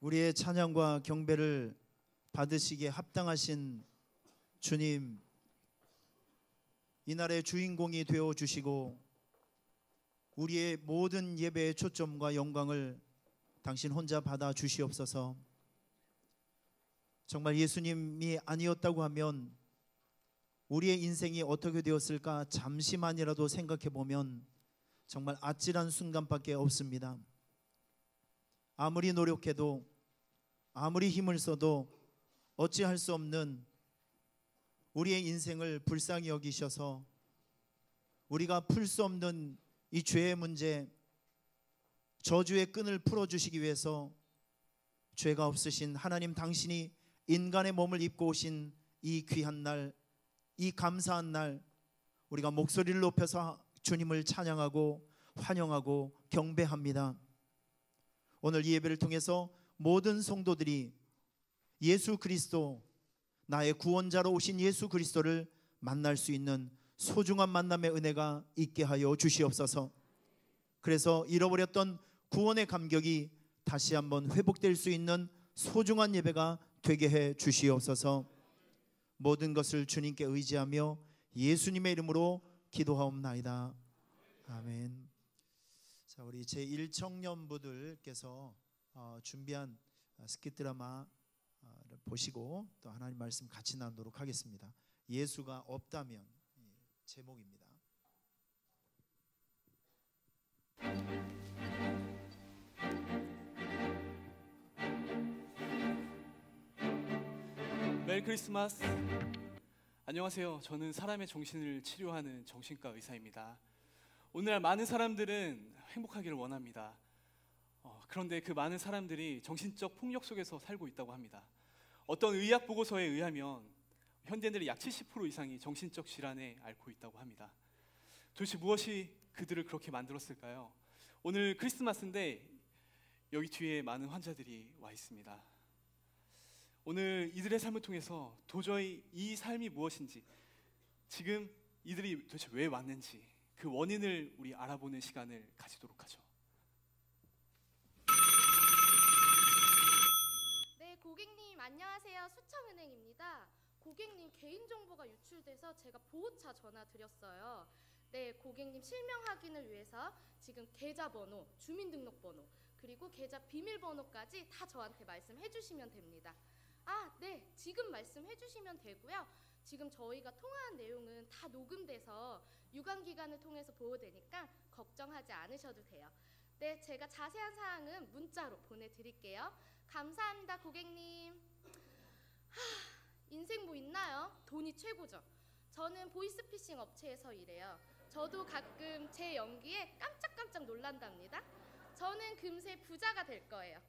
우리의 찬양과 경배를 받으시기에 합당하신 주님, 이날의 주인공이 되어 주시고 우리의 모든 예배의 초점과 영광을 당신 혼자 받아 주시옵소서. 정말 예수님이 아니었다고 하면 우리의 인생이 어떻게 되었을까 잠시만이라도 생각해 보면 정말 아찔한 순간밖에 없습니다. 아무리 노력해도 아무리 힘을 써도 어찌할 수 없는 우리의 인생을 불쌍히 여기셔서 우리가 풀 수 없는 이 죄의 문제, 저주의 끈을 풀어주시기 위해서 죄가 없으신 하나님 당신이 인간의 몸을 입고 오신 이 귀한 날, 이 감사한 날, 우리가 목소리를 높여서 주님을 찬양하고 환영하고 경배합니다. 오늘 이 예배를 통해서 모든 성도들이 예수 그리스도, 나의 구원자로 오신 예수 그리스도를 만날 수 있는 소중한 만남의 은혜가 있게 하여 주시옵소서. 그래서 잃어버렸던 구원의 감격이 다시 한번 회복될 수 있는 소중한 예배가 되게 해 주시옵소서. 모든 것을 주님께 의지하며 예수님의 이름으로 기도하옵나이다. 아멘. 자, 우리 제1청년부들께서 준비한 스킷 드라마를 보시고 또 하나님 말씀 같이 나누도록 하겠습니다. 예수가 없다면 제목입니다. 메리 크리스마스. 안녕하세요. 저는 사람의 정신을 치료하는 정신과 의사입니다. 오늘날 많은 사람들은 행복하기를 원합니다. 그런데 그 많은 사람들이 정신적 폭력 속에서 살고 있다고 합니다. 어떤 의학 보고서에 의하면 현대인들의 약 70% 이상이 정신적 질환에 앓고 있다고 합니다. 도대체 무엇이 그들을 그렇게 만들었을까요? 오늘 크리스마스인데 여기 뒤에 많은 환자들이 와 있습니다. 오늘 이들의 삶을 통해서 도저히 이 삶이 무엇인지, 지금 이들이 도대체 왜 왔는지 그 원인을 우리 알아보는 시간을 가지도록 하죠. 네, 고객님 안녕하세요. 수청은행입니다. 고객님 개인정보가 유출돼서 제가 보호차 전화 드렸어요. 네, 고객님 실명 확인을 위해서 지금 계좌번호, 주민등록번호, 그리고 계좌 비밀번호까지 다 저한테 말씀해 주시면 됩니다. 네, 지금 말씀해 주시면 되고요. 지금 저희가 통화한 내용은 다 녹음돼서 유관기관을 통해서 보호되니까 걱정하지 않으셔도 돼요. 네, 제가 자세한 사항은 문자로 보내드릴게요. 감사합니다, 고객님. 인생 뭐 있나요? 돈이 최고죠. 저는 보이스피싱 업체에서 일해요. 저도 가끔 제 연기에 깜짝깜짝 놀란답니다. 저는 금세 부자가 될 거예요.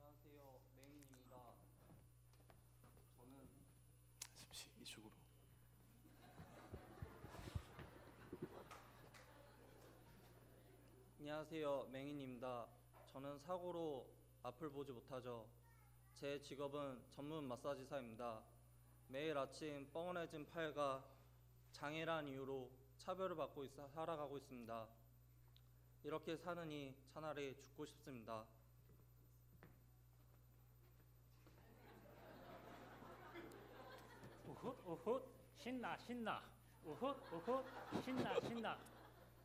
안녕하세요, 맹인입니다. 저는 잠시 이쪽으로. 안녕하세요, 맹인입니다. 저는 사고로 앞을 보지 못하죠. 제 직업은 전문 마사지사입니다. 매일 아침 뻐근해진 팔과 장애란 이유로 차별을 받고 살아가고 있습니다. 이렇게 사느니 차라리 죽고 싶습니다. 우훗 우훗 신나 신나 우훗 우훗 신나 신나.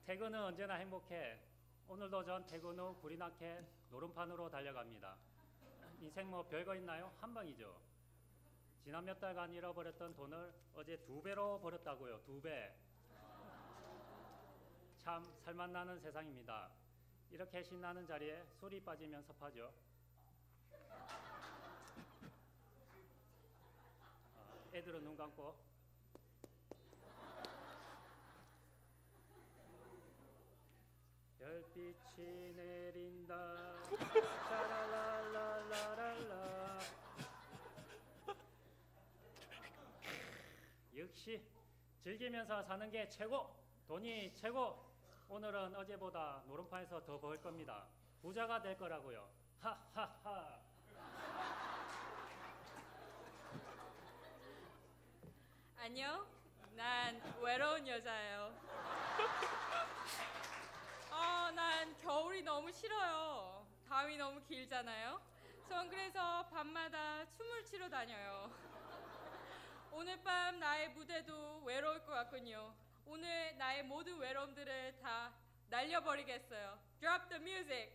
퇴근은 언제나 행복해. 오늘도 전 퇴근 후 구리 낳게 노름판으로 달려갑니다. 인생 뭐 별거 있나요? 한 방이죠. 지난 몇 달간 잃어버렸던 돈을 어제 2배로 벌었다고요. 2배. 참 살맛 나는 세상입니다. 이렇게 신나는 자리에 술이 빠지면 섭하죠. 애들은 눈 감고. 별빛이 내린다. 샤랄랄랄랄랄라. 역시 즐기면서 사는 게 최고. 돈이 최고. 오늘은 어제보다 노름판에서 더 벌 겁니다. 부자가 될 거라고요. 하하하. 안녕. 난 외로운 여자예요. 난 겨울이 너무 싫어요. 밤이 너무 길잖아요. 전 그래서 밤마다 춤을 추러 다녀요. 오늘 밤 나의 무대도 외로울 것 같군요. 오늘 나의 모든 외로움들을 다 날려버리겠어요. Drop the music.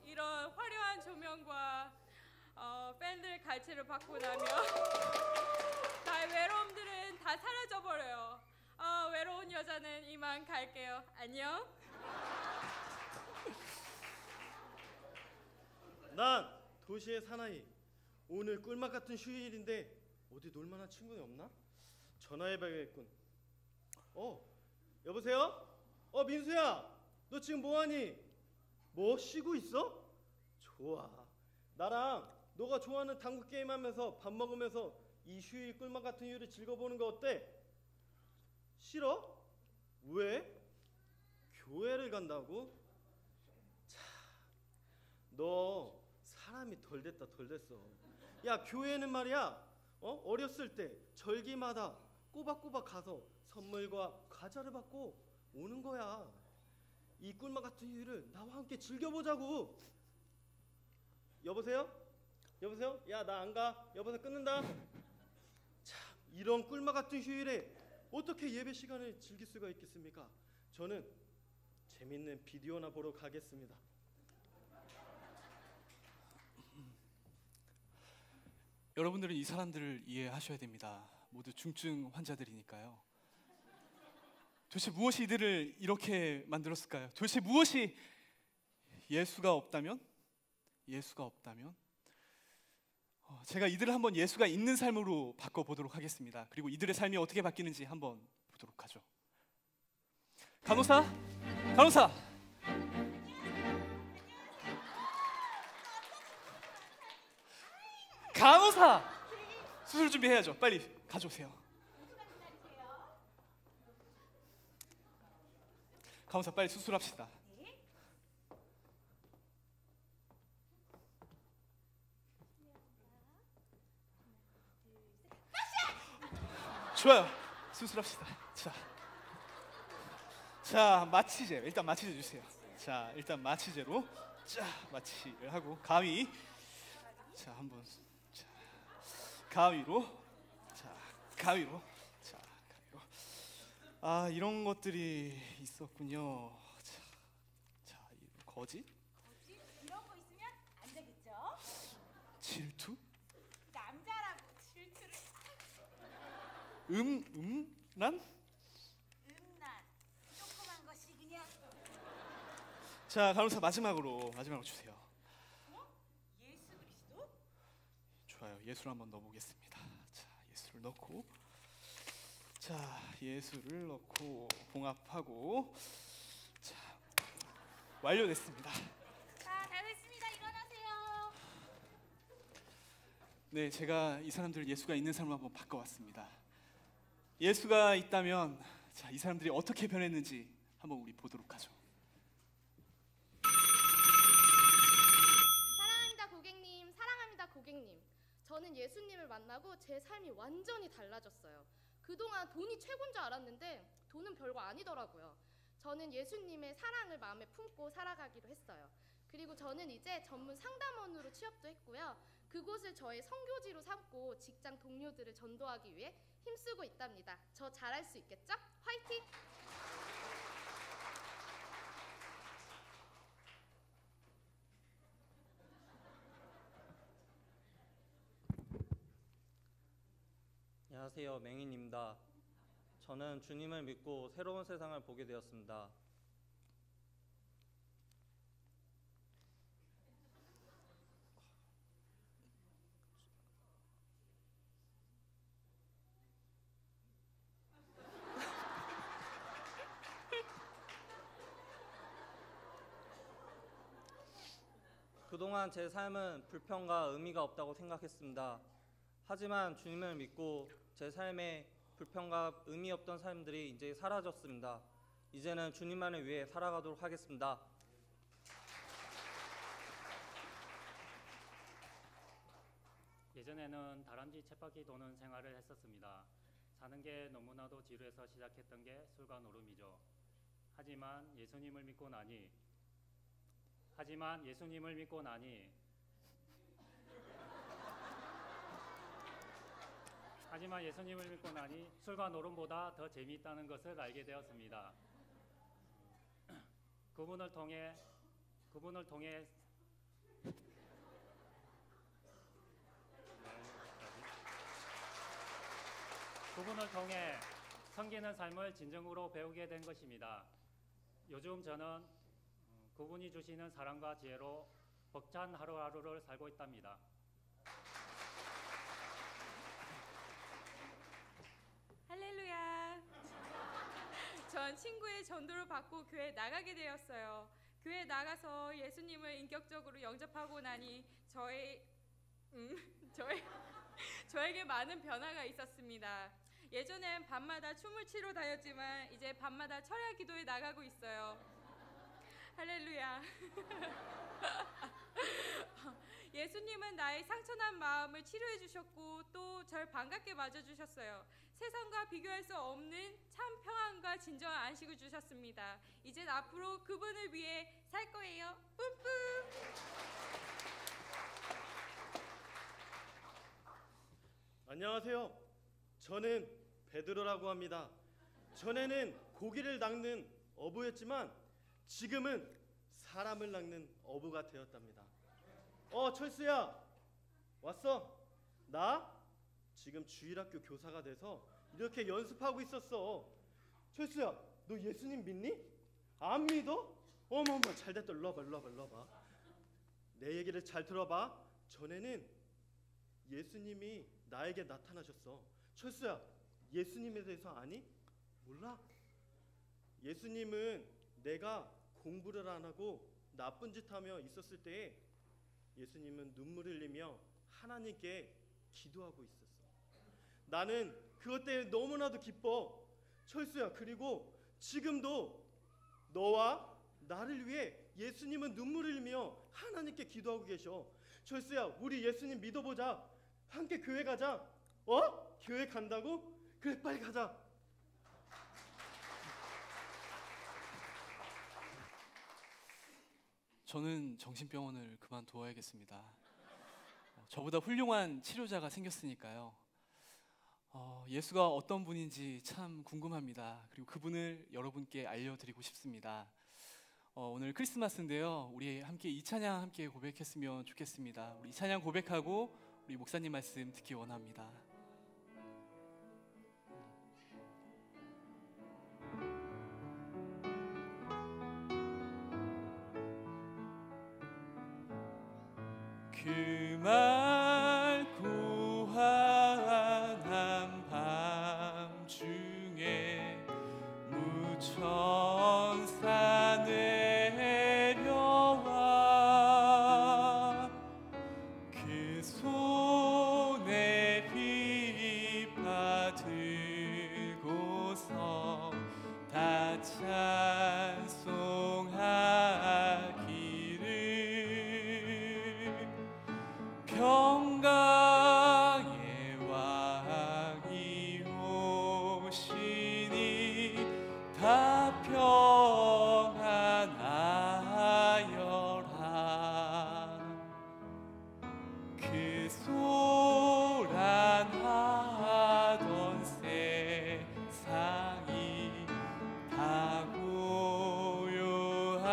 이런 화려한 조명과 팬들 갈채를 받고 나면 나의 외로움들은 다 사라져버려요. 외로운 여자는 이만 갈게요. 안녕. 난 도시의 사나이. 오늘 꿀맛 같은 휴일인데 어디 놀만한 친구는 없나? 전화해봐야겠군. 여보세요? 민수야, 너 지금 뭐하니? 뭐 쉬고 있어? 좋아. 나랑 너가 좋아하는 당구 게임하면서 밥 먹으면서 이 휴일 꿀맛 같은 휴일을 즐겨보는 거 어때? 싫어? 왜? 교회를 간다고? 자, 너 사람이 덜 됐다 덜 됐어. 야, 교회는 말이야, 어렸을 때 절기마다 꼬박꼬박 가서 선물과 과자를 받고 오는 거야. 이 꿀맛 같은 휴일을 나와 함께 즐겨보자고. 여보세요? 여보세요? 야, 나 안 가. 여보세요? 끊는다. 자, 이런 꿀맛 같은 휴일에 어떻게 예배 시간을 즐길 수가 있겠습니까? 저는 재밌는 비디오나 보러 가겠습니다. 여러분들은 이 사람들을 이해하셔야 됩니다. 모두 중증 환자들이니까요. 도대체 무엇이 이들을 이렇게 만들었을까요? 도대체 무엇이 예수가 없다면? 제가 이들을 한번 예수가 있는 삶으로 바꿔보도록 하겠습니다. 그리고 이들의 삶이 어떻게 바뀌는지 한번 보도록 하죠. 간호사! 수술 준비해야죠. 빨리 가져오세요. 간호사, 빨리 수술합시다. 좋아요. 수술합시다. 자, 마취제. 일단 마취제 주세요. 자, 일단 마취제로 마취를 하고 가위. 자, 한번. 자, 가위로. 이런 것들이 있었군요. 자, 거짓? 이런 거 있으면 안 되겠죠? 질투? 남자라고 질투를. 음란? 음란. 조그만 것이 그냥. 자, 간호사 마지막으로 주세요. 예수 그리스도? 좋아요. 예수를 한번 넣어보겠습니다. 자, 예수를 넣고, 봉합하고, 자, 완료됐습니다. 자, 다 됐습니다. 일어나세요. 네, 제가 이 사람들을 예수가 있는 삶으로 한번 바꿔왔습니다. 예수가 있다면, 자, 이 사람들이 어떻게 변했는지 한번 우리 보도록 하죠. 사랑합니다 고객님. 저는 예수님을 만나고 제 삶이 완전히 달라졌어요. 그동안 돈이 최고인 줄 알았는데 돈은 별거 아니더라고요. 저는 예수님의 사랑을 마음에 품고 살아가기로 했어요. 그리고 저는 이제 전문 상담원으로 취업도 했고요. 그곳을 저의 선교지로 삼고 직장 동료들을 전도하기 위해 힘쓰고 있답니다. 저 잘할 수 있겠죠? 화이팅! 안녕하세요, 맹인입니다. 저는 주님을 믿고 새로운 세상을 보게 되었습니다. 그동안 제 삶은 불평과 의미가 없다고 생각했습니다. 하지만 주님을 믿고 제 삶에 불평과 의미 없던 삶들이 이제 사라졌습니다. 이제는 주님만을 위해 살아가도록 하겠습니다. 예전에는 다람쥐 쳇바퀴 도는 생활을 했었습니다. 사는 게 너무나도 지루해서 시작했던 게 술과 노름이죠. 하지만 예수님을 믿고 나니 술과 노름보다 더 재미있다는 것을 알게 되었습니다. 그분을 통해 섬기는 삶을 진정으로 배우게 된 것입니다. 요즘 저는 그분이 주시는 사랑과 지혜로 벅찬 하루하루를 살고 있답니다. 할렐루야. 전 친구의 전도를 받고 교회에 나가게 되었어요. 교회에 나가서 예수님을 인격적으로 영접하고 나니 저에게 많은 변화가 있었습니다. 예전엔 밤마다 춤을 추러 다녔지만 이제 밤마다 철야 기도에 나가고 있어요. 할렐루야. 예수님은 나의 상처난 마음을 치료해 주셨고 또 절 반갑게 맞아 주셨어요. 세상과 비교할 수 없는 참 평안과 진정한 안식을 주셨습니다. 이젠 앞으로 그분을 위해 살 거예요. 뿜뿜. 안녕하세요. 저는 베드로라고 합니다. 전에는 고기를 낚는 어부였지만 지금은 사람을 낚는 어부가 되었답니다. 철수야, 왔어? 나 지금 주일학교 교사가 돼서 이렇게 연습하고 있었어. 철수야, 너 예수님 믿니? 안 믿어? 어머머, 잘됐다. 일로 와봐. 내 얘기를 잘 들어봐. 전에는 예수님이 나에게 나타나셨어. 철수야, 예수님에 대해서 아니? 몰라? 예수님은 내가 공부를 안 하고 나쁜 짓 하며 있었을 때에 예수님은 눈물 흘리며 하나님께 기도하고 있었어. 나는 그것 때문에 너무나도 기뻐. 철수야, 그리고 지금도 너와 나를 위해 예수님은 눈물 흘리며 하나님께 기도하고 계셔. 철수야, 우리 예수님 믿어보자. 함께 교회 가자. 교회 간다고? 그래, 빨리 가자. 저는 정신병원을 그만두어야겠습니다. 저보다 훌륭한 치료자가 생겼으니까요. 예수가 어떤 분인지 참 궁금합니다. 그리고 그분을 여러분께 알려드리고 싶습니다. 오늘 크리스마스인데요. 우리 함께 이 찬양 함께 고백했으면 좋겠습니다. 우리 이 찬양 고백하고 우리 목사님 말씀 듣기 원합니다. 그 맑고 환한 밤중에 무천사 내려와 그 손에 비파 들고서 다 찬송하기를 평강의 왕이 오시니 다 평안하여라. 그 소란하던 세상이 다 고요하.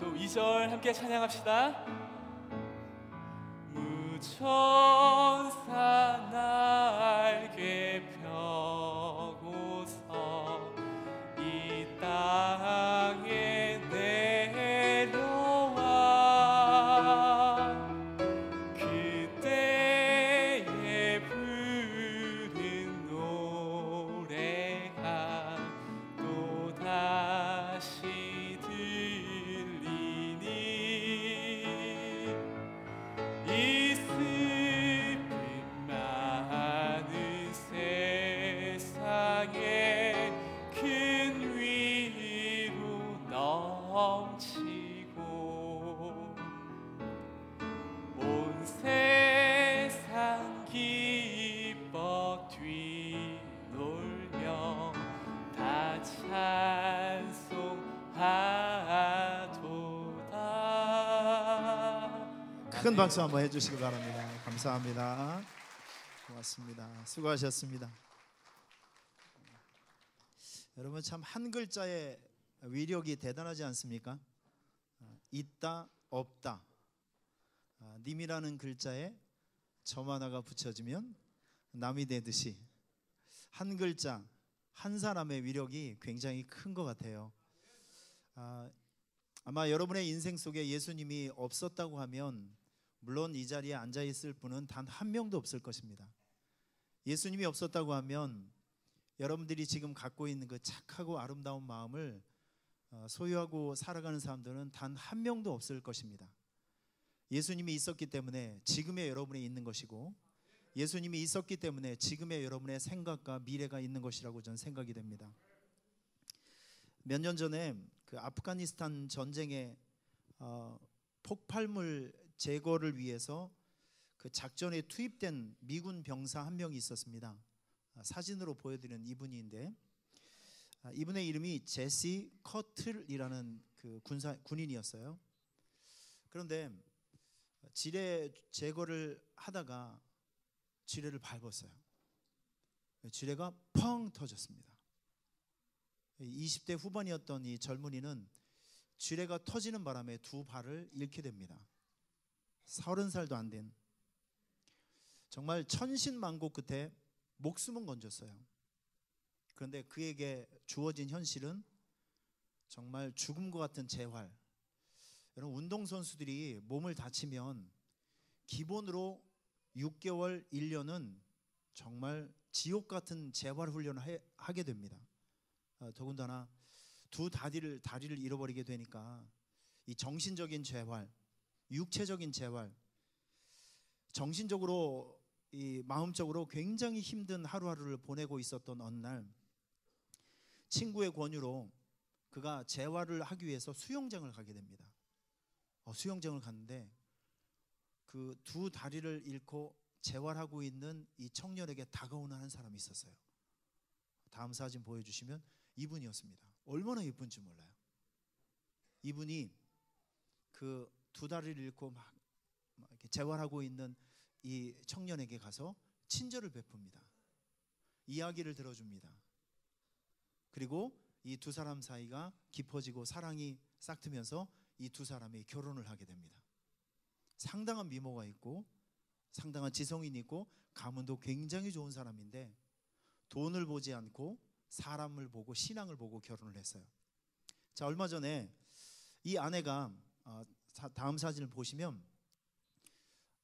또 2절 함께 찬양합시다. 무천사 날개 펴고서 이 땅에 내려와 그때에 부른 노래가 또다시 들리니 덩치고 온 세상 기뻐 뛰놀며 다 찬송하도다. 큰 박수 한번 해주시기 바랍니다. 감사합니다. 고맙습니다. 수고하셨습니다. 여러분 참 한 글자의 위력이 대단하지 않습니까? 있다 없다. 님이라는 글자에 점 하나가 붙여지면 남이 되듯이 한 글자 한 사람의 위력이 굉장히 큰 것 같아요. 아마 여러분의 인생 속에 예수님이 없었다고 하면 물론 이 자리에 앉아 있을 분은 단 한 명도 없을 것입니다. 예수님이 없었다고 하면 여러분들이 지금 갖고 있는 그 착하고 아름다운 마음을 소유하고 살아가는 사람들은 단 한 명도 없을 것입니다. 예수님이 있었기 때문에 지금의 여러분이 있는 것이고, 예수님이 있었기 때문에 지금의 여러분의 생각과 미래가 있는 것이라고 저는 생각이 됩니다. 몇 년 전에 그 아프가니스탄 전쟁의 폭발물 제거를 위해서 그 작전에 투입된 미군 병사 한 명이 있었습니다. 사진으로 보여드리는 이분인데, 이분의 이름이 제시 커틀이라는 그 군인이었어요. 그런데 지뢰 제거를 하다가 지뢰를 밟았어요. 지뢰가 펑 터졌습니다. 20대 후반이었던 이 젊은이는 지뢰가 터지는 바람에 두 발을 잃게 됩니다. 30살도 안 된, 정말 천신만고 끝에 목숨은 건졌어요. 그런데 그에게 주어진 현실은 정말 죽음과 같은 재활. 여러분, 운동선수들이 몸을 다치면 기본으로 6개월, 1년은 정말 지옥 같은 재활 훈련을 하게 됩니다. 더군다나 두 다리를 잃어버리게 되니까 이 정신적인 재활, 육체적인 재활, 정신적으로 이 마음적으로 굉장히 힘든 하루하루를 보내고 있었던 어느 날, 친구의 권유로 그가 재활을 하기 위해서 수영장을 가게 됩니다. 수영장을 갔는데 그 두 다리를 잃고 재활하고 있는 이 청년에게 다가오는 한 사람이 있었어요. 다음 사진 보여주시면 이분이었습니다. 얼마나 예쁜지 몰라요. 이분이 그 두 다리를 잃고 막 이렇게 재활하고 있는 이 청년에게 가서 친절을 베풉니다. 이야기를 들어줍니다. 그리고 이 두 사람 사이가 깊어지고 사랑이 싹트면서 이 두 사람이 결혼을 하게 됩니다. 상당한 미모가 있고 상당한 지성인이 있고 가문도 굉장히 좋은 사람인데 돈을 보지 않고 사람을 보고 신앙을 보고 결혼을 했어요. 자, 얼마 전에 이 아내가 다음 사진을 보시면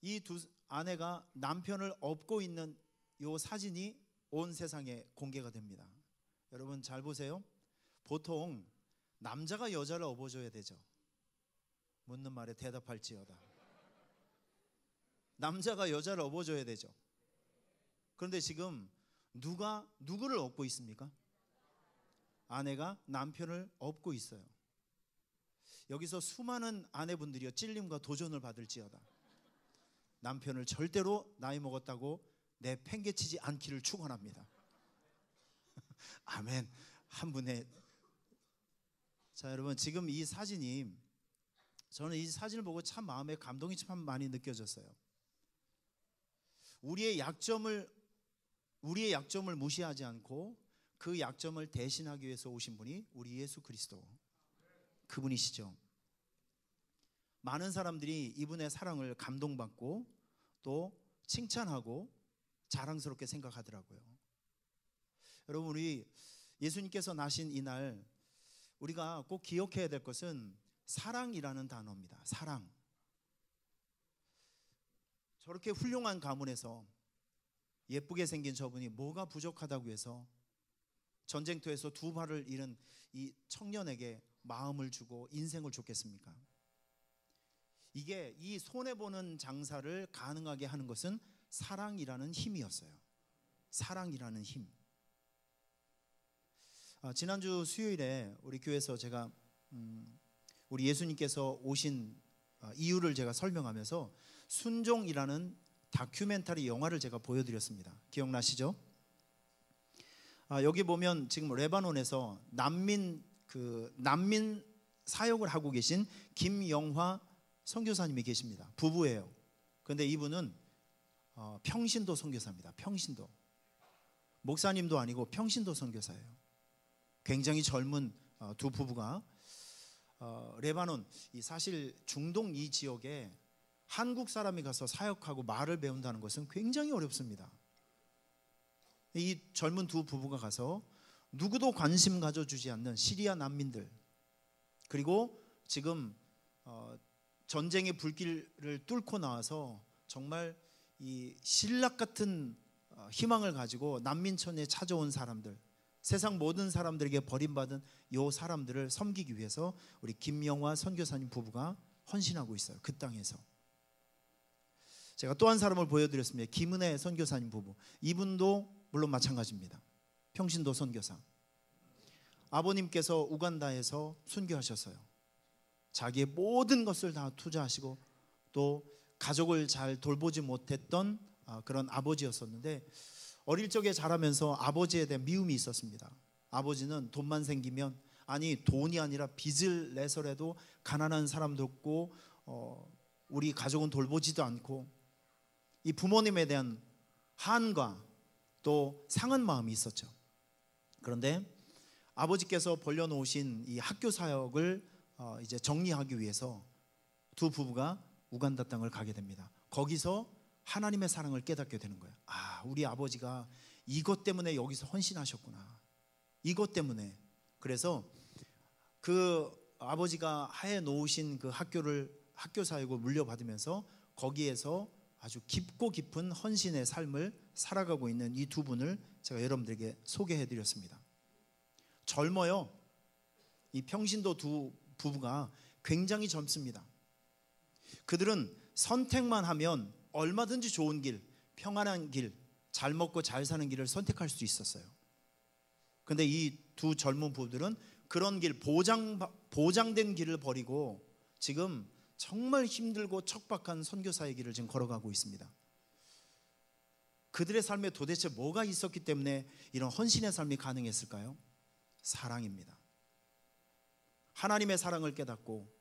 이 두 아내가 남편을 업고 있는 이 사진이 온 세상에 공개가 됩니다. 여러분 잘 보세요. 보통 남자가 여자를 업어줘야 되죠. 묻는 말에 대답할지어다. 남자가 여자를 업어줘야 되죠. 그런데 지금 누가 누구를 업고 있습니까? 아내가 남편을 업고 있어요. 여기서 수많은 아내분들이요 찔림과 도전을 받을지어다. 남편을 절대로 나이 먹었다고 내팽개치지 않기를 축원합니다. 아멘. 한 분의. 자, 여러분 지금 이 사진이, 저는 이 사진을 보고 참 마음에 감동이 참 많이 느껴졌어요. 우리의 약점을 무시하지 않고 그 약점을 대신하기 위해서 오신 분이 우리 예수 그리스도, 그분이시죠. 많은 사람들이 이분의 사랑을 감동받고 또 칭찬하고 자랑스럽게 생각하더라고요. 여러분, 우리 예수님께서 나신 이날 우리가 꼭 기억해야 될 것은 사랑이라는 단어입니다. 사랑. 저렇게 훌륭한 가문에서 예쁘게 생긴 저분이 뭐가 부족하다고 해서 전쟁터에서 두 발을 잃은 이 청년에게 마음을 주고 인생을 줬겠습니까? 이게 이 손해보는 장사를 가능하게 하는 것은 사랑이라는 힘이었어요. 사랑이라는 힘. 지난주 수요일에 우리 교회에서 제가 우리 예수님께서 오신 이유를 제가 설명하면서 순종이라는 다큐멘터리 영화를 제가 보여드렸습니다. 기억나시죠? 여기 보면 지금 레바논에서 난민 사역을 하고 계신 김영화 선교사님이 계십니다. 부부예요. 그런데 이분은 평신도 선교사입니다. 평신도. 목사님도 아니고 평신도 선교사예요. 굉장히 젊은 두 부부가 레바논, 사실 중동 이 지역에 한국 사람이 가서 사역하고 말을 배운다는 것은 굉장히 어렵습니다. 이 젊은 두 부부가 가서 누구도 관심 가져주지 않는 시리아 난민들, 그리고 지금 전쟁의 불길을 뚫고 나와서 정말 이 신락 같은 희망을 가지고 난민촌에 찾아온 사람들, 세상 모든 사람들에게 버림받은 이 사람들을 섬기기 위해서 우리 김영화 선교사님 부부가 헌신하고 있어요. 그 땅에서. 제가 또 한 사람을 보여드렸습니다. 김은혜 선교사님 부부. 이분도 물론 마찬가지입니다. 평신도 선교사. 아버님께서 우간다에서 순교하셨어요. 자기의 모든 것을 다 투자하시고 또 가족을 잘 돌보지 못했던 그런 아버지였었는데, 어릴 적에 자라면서 아버지에 대한 미움이 있었습니다. 아버지는 돈만 생기면, 아니 돈이 아니라 빚을 내서라도 가난한 사람도 없고 우리 가족은 돌보지도 않고, 이 부모님에 대한 한과 또 상한 마음이 있었죠. 그런데 아버지께서 벌려놓으신 이 학교 사역을 이제 정리하기 위해서 두 부부가 우간다 땅을 가게 됩니다. 거기서 하나님의 사랑을 깨닫게 되는 거예요. 우리 아버지가 이것 때문에 여기서 헌신하셨구나. 이것 때문에. 그래서 그 아버지가 해 놓으신 그 학교 사역을 물려받으면서 거기에서 아주 깊고 깊은 헌신의 삶을 살아가고 있는 이 두 분을 제가 여러분들에게 소개해 드렸습니다. 젊어요. 이 평신도 두 부부가 굉장히 젊습니다. 그들은 선택만 하면 얼마든지 좋은 길, 평안한 길, 잘 먹고 잘 사는 길을 선택할 수 있었어요. 그런데 이 두 젊은 부부들은 그런 길, 보장된 길을 버리고 지금 정말 힘들고 척박한 선교사의 길을 지금 걸어가고 있습니다. 그들의 삶에 도대체 뭐가 있었기 때문에 이런 헌신의 삶이 가능했을까요? 사랑입니다. 하나님의 사랑을 깨닫고,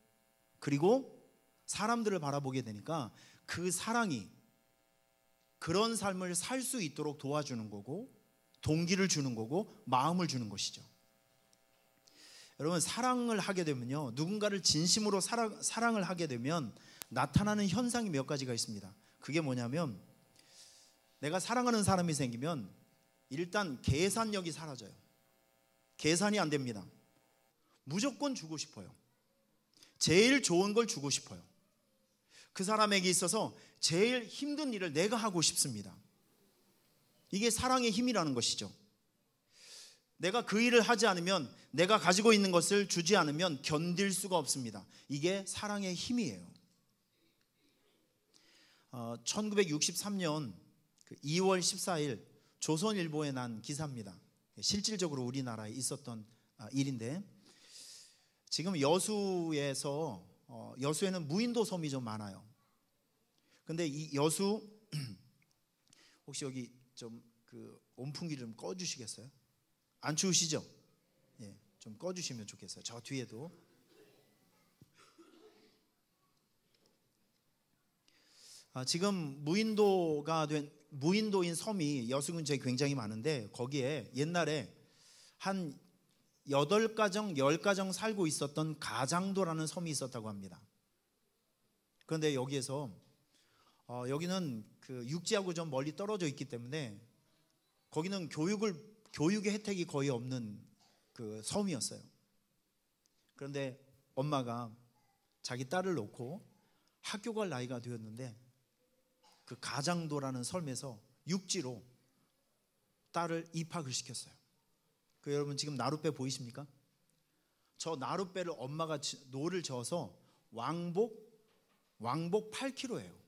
그리고 사람들을 바라보게 되니까 그 사랑이 그런 삶을 살 수 있도록 도와주는 거고, 동기를 주는 거고, 마음을 주는 것이죠. 여러분, 사랑을 하게 되면요, 누군가를 진심으로 사랑을 하게 되면 나타나는 현상이 몇 가지가 있습니다. 그게 뭐냐면, 내가 사랑하는 사람이 생기면 일단 계산력이 사라져요. 계산이 안 됩니다. 무조건 주고 싶어요. 제일 좋은 걸 주고 싶어요. 그 사람에게 있어서 제일 힘든 일을 내가 하고 싶습니다. 이게 사랑의 힘이라는 것이죠. 내가 그 일을 하지 않으면, 내가 가지고 있는 것을 주지 않으면 견딜 수가 없습니다. 이게 사랑의 힘이에요. 1963년 2월 14일 조선일보에 난 기사입니다. 실질적으로 우리나라에 있었던 일인데, 지금 여수에는 무인도 섬이 좀 많아요. 근데 이 여수 혹시 여기 좀 그 온풍기 좀 꺼주시겠어요? 안 추우시죠? 예, 좀 꺼주시면 좋겠어요. 저 뒤에도. 지금 무인도인 섬이 여수 근처에 굉장히 많은데, 거기에 옛날에 한 8가정, 10가정 살고 있었던 가장도라는 섬이 있었다고 합니다. 그런데 여기에서 여기는 그 육지하고 좀 멀리 떨어져 있기 때문에 거기는 교육의 혜택이 거의 없는 그 섬이었어요. 그런데 엄마가 자기 딸을 놓고 학교 갈 나이가 되었는데, 그 가장도라는 섬에서 육지로 딸을 입학을 시켰어요. 여러분 지금 나룻배 보이십니까? 저 나룻배를 엄마가 노를 저어서 왕복 8km예요.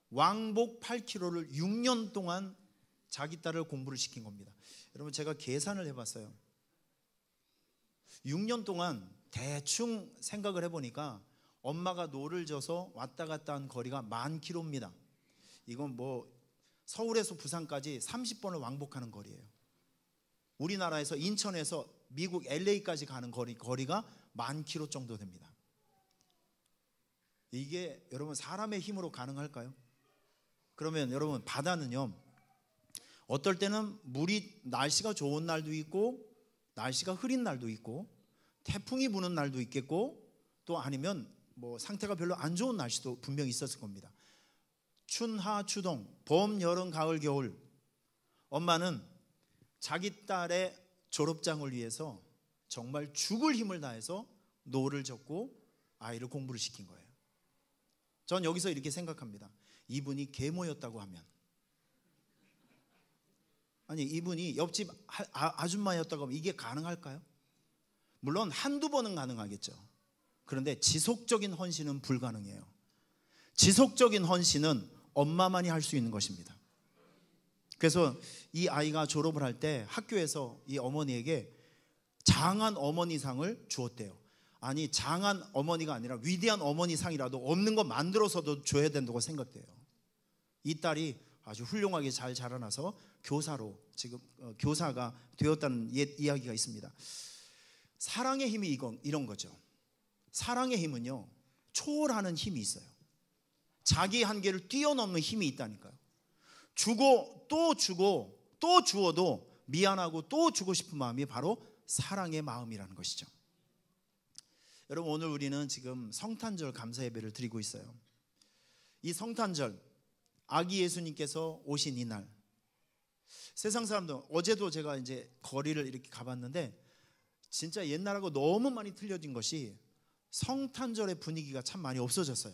왕복 8km를 6년 동안 자기 딸을 공부를 시킨 겁니다. 여러분, 제가 계산을 해봤어요. 6년 동안 대충 생각을 해보니까 엄마가 노를 져서 왔다 갔다 한 거리가 10,000km입니다. 이건 뭐 서울에서 부산까지 30번을 왕복하는 거리예요. 우리나라에서 인천에서 미국 LA까지 가는 거리가 10,000km 정도 됩니다. 이게 여러분 사람의 힘으로 가능할까요? 그러면 여러분 바다는요, 어떨 때는 날씨가 좋은 날도 있고 날씨가 흐린 날도 있고 태풍이 부는 날도 있겠고 또 아니면 뭐 상태가 별로 안 좋은 날씨도 분명히 있었을 겁니다. 춘하 추동, 봄 여름 가을 겨울, 엄마는 자기 딸의 졸업장을 위해서 정말 죽을 힘을 다해서 노를 젓고 아이를 공부를 시킨 거예요. 전 여기서 이렇게 생각합니다. 이분이 계모였다고 하면, 아니 이분이 옆집 아줌마였다고 하면 이게 가능할까요? 물론 한두 번은 가능하겠죠. 그런데 지속적인 헌신은 불가능해요. 지속적인 헌신은 엄마만이 할 수 있는 것입니다. 그래서 이 아이가 졸업을 할 때 학교에서 이 어머니에게 장한 어머니상을 주었대요. 아니 장한 어머니가 아니라 위대한 어머니상이라도 없는 거 만들어서도 줘야 된다고 생각돼요. 이 딸이 아주 훌륭하게 잘 자라나서 교사로 지금 교사가 되었다는 옛 이야기가 있습니다. 사랑의 힘이 이런 거죠. 사랑의 힘은요, 초월하는 힘이 있어요. 자기 한계를 뛰어넘는 힘이 있다니까요. 주고 또 주고 또 주어도 미안하고 또 주고 싶은 마음이 바로 사랑의 마음이라는 것이죠. 여러분, 오늘 우리는 지금 성탄절 감사 예배를 드리고 있어요. 이 성탄절, 아기 예수님께서 오신 이날, 세상 사람들, 어제도 제가 이제 거리를 이렇게 가봤는데 진짜 옛날하고 너무 많이 틀려진 것이 성탄절의 분위기가 참 많이 없어졌어요.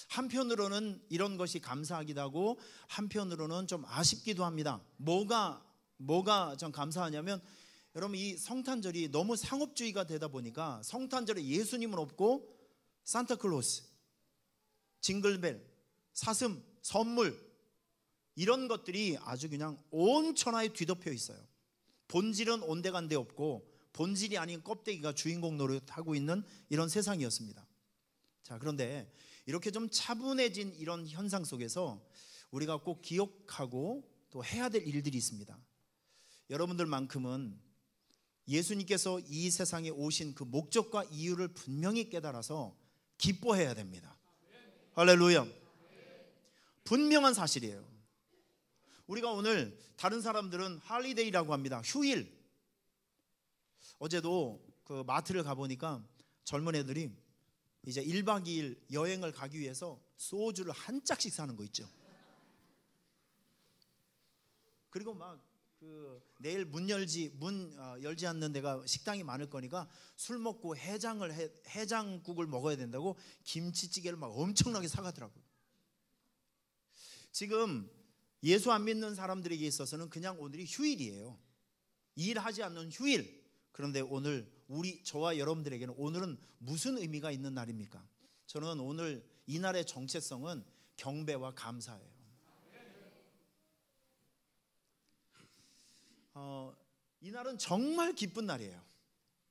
한편으로는 이런 것이 감사하기도 하고 한편으로는 좀 아쉽기도 합니다. 뭐가 좀 감사하냐면, 여러분, 이 성탄절이 너무 상업주의가 되다 보니까 성탄절에 예수님은 없고 산타클로스, 징글벨, 사슴, 선물, 이런 것들이 아주 그냥 온 천하에 뒤덮여 있어요. 본질은 온데간데 없고 본질이 아닌 껍데기가 주인공 노릇하고 있는 이런 세상이었습니다. 자, 그런데 이렇게 좀 차분해진 이런 현상 속에서 우리가 꼭 기억하고 또 해야 될 일들이 있습니다. 여러분들만큼은 예수님께서 이 세상에 오신 그 목적과 이유를 분명히 깨달아서 기뻐해야 됩니다. 할렐루야. 분명한 사실이에요. 우리가 오늘, 다른 사람들은 할리데이라고 합니다. 휴일. 어제도 그 마트를 가보니까 젊은 애들이 이제 1박 2일 여행을 가기 위해서 소주를 한 짝씩 사는 거 있죠. 그리고 막 내일 문 열지 않는 데가 식당이 많을 거니까 술 먹고 해장국을 먹어야 된다고 김치찌개를 막 엄청나게 사가더라고요. 지금 예수 안 믿는 사람들에게 있어서는 그냥 오늘이 휴일이에요. 일하지 않는 휴일. 그런데 오늘 저와 여러분들에게는 오늘은 무슨 의미가 있는 날입니까? 저는 오늘 이 날의 정체성은 경배와 감사예요. 이 날은 정말 기쁜 날이에요.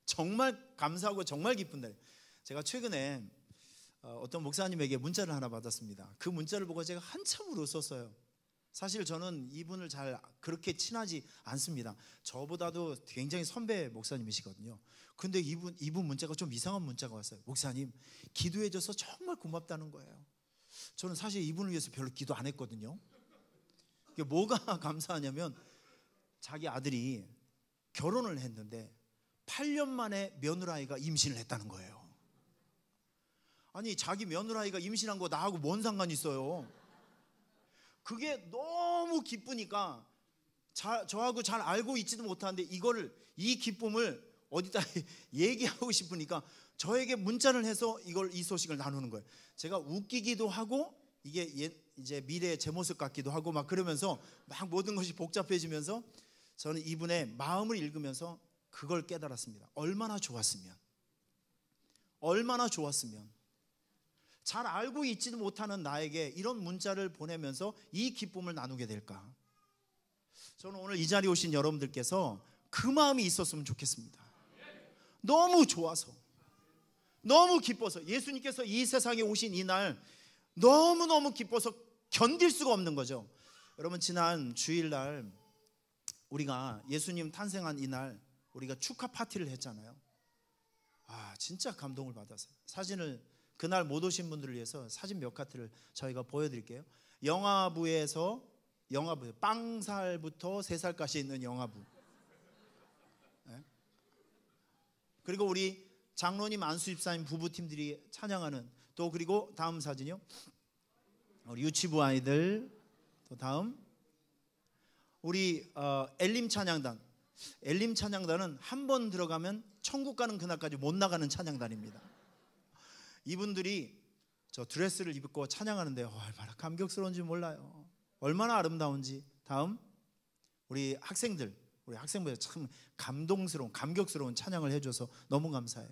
정말 감사하고 정말 기쁜 날이에요. 제가 최근에 어떤 목사님에게 문자를 하나 받았습니다. 그 문자를 보고 제가 한참 울었었어요. 사실 저는 이분을 잘 그렇게 친하지 않습니다. 저보다도 굉장히 선배 목사님이시거든요. 근데 이분 문자가 좀 이상한 문자가 왔어요. 목사님, 기도해줘서 정말 고맙다는 거예요. 저는 사실 이분을 위해서 별로 기도 안 했거든요. 이게 뭐가 감사하냐면, 자기 아들이 결혼을 했는데 8년 만에 며느라이가 임신을 했다는 거예요. 아니, 자기 며느라이가 임신한 거 나하고 뭔 상관이 있어요. 그게 너무 기쁘니까 저하고 잘 알고 있지도 못하는데 이 기쁨을 어디다 얘기하고 싶으니까 저에게 문자를 해서 이 소식을 나누는 거예요. 제가 웃기기도 하고 이게 이제 미래의 제 모습 같기도 하고 막 그러면서 막 모든 것이 복잡해지면서 저는 이분의 마음을 읽으면서 그걸 깨달았습니다. 얼마나 좋았으면 잘 알고 있지도 못하는 나에게 이런 문자를 보내면서 이 기쁨을 나누게 될까? 저는 오늘 이 자리에 오신 여러분들께서 그 마음이 있었으면 좋겠습니다. 너무 좋아서 너무 기뻐서 예수님께서 이 세상에 오신 이날 너무너무 기뻐서 견딜 수가 없는 거죠. 여러분 지난 주일날 우리가 예수님 탄생한 이날 우리가 축하 파티를 했잖아요. 진짜 감동을 받았어요. 사진을 그날 못 오신 분들을 위해서 사진 몇 카트를 저희가 보여드릴게요. 영화부에서 빵살부터 3살까지 있는 영화부. 네? 그리고 우리 장로님 안수집사님 부부팀들이 찬양하는 또 그리고 다음 사진이요. 우리 유치부 아이들 또 다음 우리 엘림 찬양단. 엘림 찬양단은 한 번 들어가면 천국 가는 그날까지 못 나가는 찬양단입니다. 이분들이 저 드레스를 입고 찬양하는데 얼마나 감격스러운지 몰라요. 얼마나 아름다운지. 다음 우리 학생들, 우리 학생분들 참 감동스러운 감격스러운 찬양을 해줘서 너무 감사해요.